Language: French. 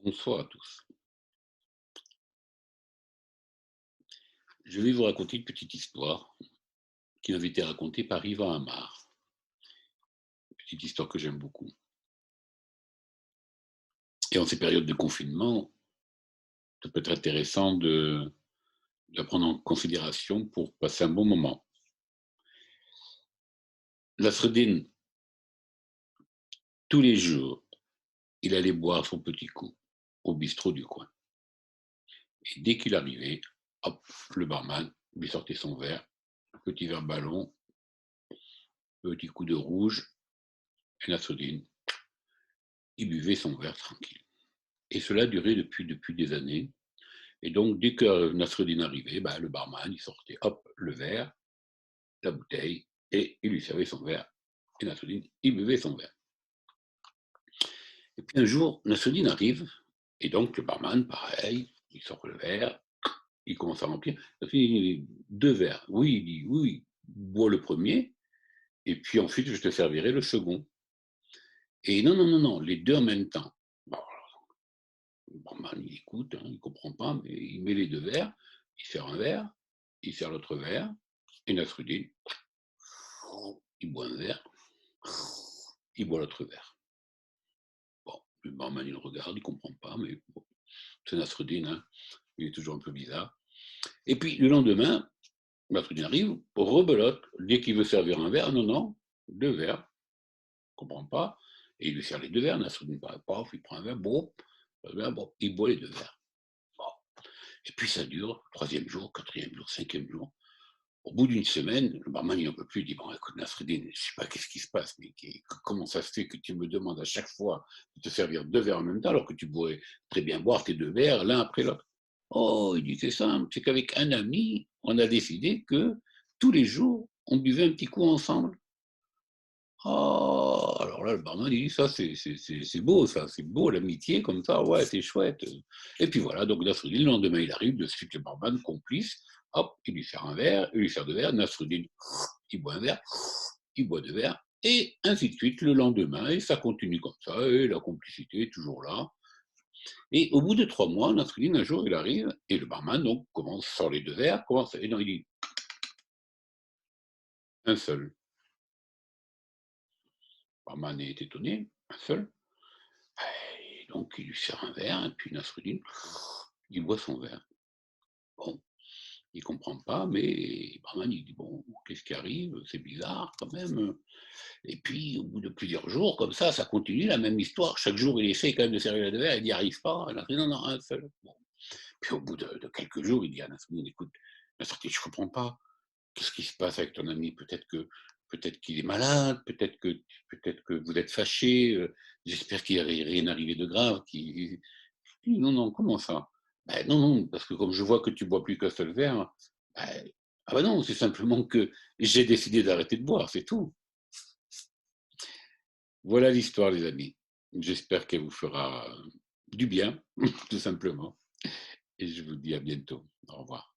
Bonsoir à tous. Je vais vous raconter une petite histoire qui m'avait été racontée par Yvan Amar. Une petite histoire que j'aime beaucoup. Et en ces périodes de confinement, ça peut être intéressant de la prendre en considération pour passer un bon moment. Nasreddin, tous les jours, il allait boire son petit coup au bistrot du coin. Et dès qu'il arrivait, hop, le barman lui sortait son verre, petit verre ballon, petit coup de rouge, et Nasreddin, il buvait son verre tranquille. Et cela durait depuis des années. Et donc, dès que Nasreddin arrivait, bah, le barman, il sortait, hop, le verre, la bouteille, et il lui servait son verre. Et Nasreddin, il buvait son verre. Et puis un jour, Nasreddin arrive, et donc le barman, pareil, il sort le verre, il commence à remplir. Il dit, deux verres. Oui, il dit, oui, bois le premier, et puis ensuite, je te servirai le second. Et non, non, non, non, les deux en même temps. Bon, le barman, il écoute, hein, il ne comprend pas, mais il met les deux verres, il sert un verre, il sert l'autre verre, et Nasreddin, il boit un verre, il boit l'autre verre. Bon, le barman, il le regarde, il comprend pas, mais bon, c'est Nasreddin, hein, il est toujours un peu bizarre. Et puis, le lendemain, Nasreddin arrive, rebelote, dès qu'il veut servir un verre, non, non, deux verres, il comprend pas, et il lui sert les deux verres, Nasreddin, paf, il prend un verre, bon, il boit les deux verres. Bon. Et puis ça dure, troisième jour, quatrième jour, cinquième jour. Au bout d'une semaine, le barman, il n'en peut plus, il dit, bon, écoute, Nasreddin, je ne sais pas qu'est-ce qui se passe, mais comment ça se fait que tu me demandes à chaque fois de te servir deux verres en même temps, alors que tu pourrais très bien boire tes deux verres l'un après l'autre. Oh, il dit, c'est simple, c'est qu'avec un ami, on a décidé que tous les jours, on buvait un petit coup ensemble. Oh, alors là, le barman, il dit, ça, c'est beau, ça, c'est beau, l'amitié, comme ça, ouais, c'est chouette. Et puis voilà, donc Nasruddin, le lendemain, il arrive, de suite, le barman, complice, hop, il lui sert un verre, il lui sert deux verres, Nasruddin, il boit un verre, il boit deux verres, et ainsi de suite, le lendemain, et ça continue comme ça, et la complicité est toujours là. Et au bout de 3 mois, Nasruddin, un jour, il arrive, et le barman, donc, commence, sort les deux verres, commence, et non, il dit, un seul. Le barman est étonné, un seul. Et donc, il lui sert un verre, et puis Nasruddin, il boit son verre. Bon, il comprend pas, mais Barman, il dit, bon, qu'est-ce qui arrive? C'est bizarre quand même. Et puis, au bout de plusieurs jours, comme ça continue la même histoire. Chaque jour, il essaie quand même de servir le verre, il n'y arrive pas. Il a dit, non, non, un seul. Bon. Puis, au bout de quelques jours, il dit à Nasruddin, écoute, Nasruddin, je comprends pas. Qu'est-ce qui se passe avec ton ami? Peut-être qu'il est malade, peut-être que vous êtes fâchés. J'espère qu'il n'y a rien arrivé de grave. Non, non, comment ça? Ben non, non, parce que comme je vois que tu bois plus qu'un seul verre, ben, ah ben non, c'est simplement que j'ai décidé d'arrêter de boire, c'est tout. Voilà l'histoire, les amis. J'espère qu'elle vous fera du bien, tout simplement. Et je vous dis à bientôt. Au revoir.